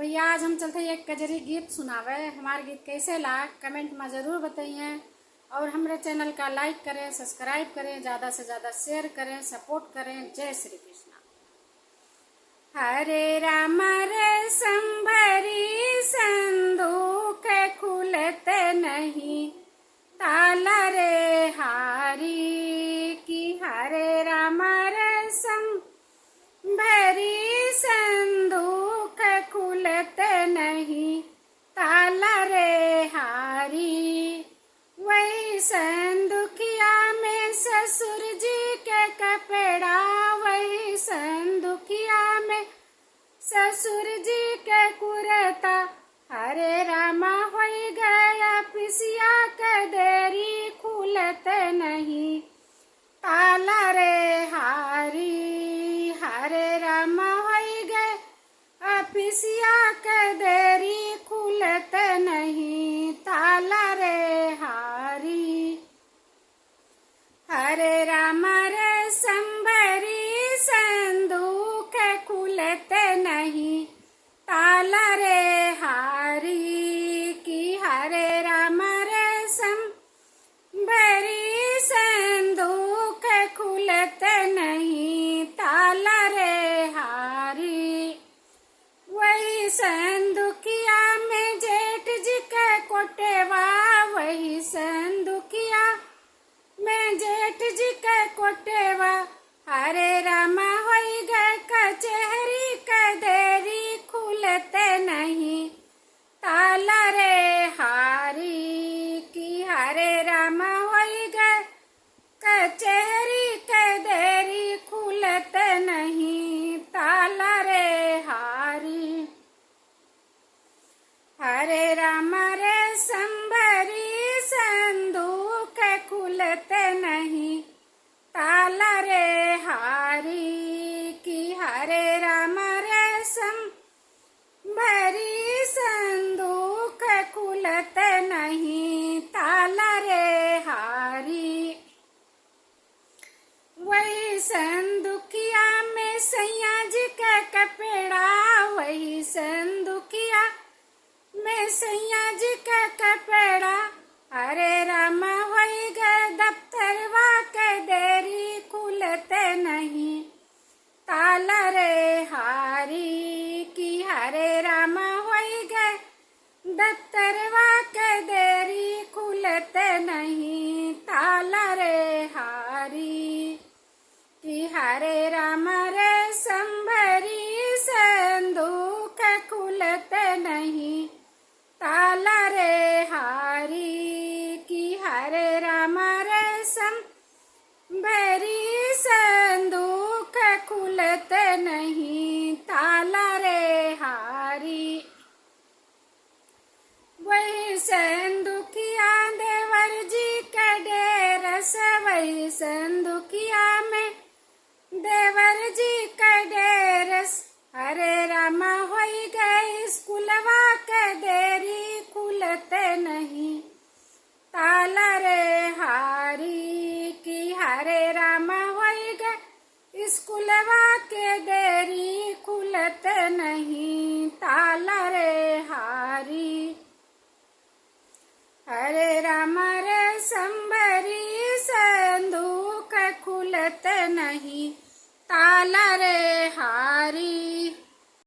भैया आज हम चलते एक कजरी गीत सुनावे। हमारे गीत कैसे ला कमेंट में जरूर बताइए और हमारे चैनल का लाइक करें, सब्सक्राइब करें, ज़्यादा से ज़्यादा शेयर करें, सपोर्ट करें। जय श्री कृष्णा। हरे राम रे संभरी संदूक खुलते नहीं, ताला रे हारी की। हरे राम रे संभरी संदूक खुलते नहीं, ताला रे हारी। वही संदुखिया में ससुर जी के कपड़ा, वही संदुखिया में ससुर जी के कुरता। हरे रामा हो गया पिसिया के देरी खुलते नहीं, ताला रे हारी। हरे रामा हो गए पिसिया के देरी खुलते नहीं, ताला रे हारी। हरे राम रे संभरी संदूक खुलते नहीं, ताला रे हारी की। हरे राम रे संभरी संदूक खुलते नहीं, ताला रे हारी। वही संदुखिया में जेठ जी के कोटेवा, वही संदुखिया में जेठ जी के कोटेवा। हरे रामा हो गए कचहरी के देरी खुलते नहीं, ताला रे हारी की। हरे रामा हो गए कचहरी के देरी खुलते नहीं, ताला रे हारी। हरे राम रे संभरी संदूक खुलते नहीं, ताला रे हारी की। हरे राम रे संभरी संदूक खुलते नहीं, ताला रे हारी। वही संदुखिया में सैया जी का कपड़ा, वही संदुखिया में सैया जी का कपड़ा। हरे रामा हो गए दफ्तरवा के देरी खुलते नहीं, ताला रे हारी की। हरे रामा हो गए दफ्तरवा के देरी खुलते नहीं, ताला रे हारी की। हरे राम रे संभरी संदूक खुलते नहीं, ताला रे हारी की। हरे राम रे संभरी संदूक खुलते नहीं, ताला रे हारी। वही संदुखिया देवर जी के डेरस, वही संदुखिया में देवर जी के डेरस। हरे रामा हो गए स्कूलवा के देरी खुलते नहीं, ताला रे हारी की। हरे रामा हो गए स्कूलवा के देरी खुलते नहीं, ताला रे हारी। हरे राम रे संभरी संदूक खुलते नहीं, ताला रे हारी।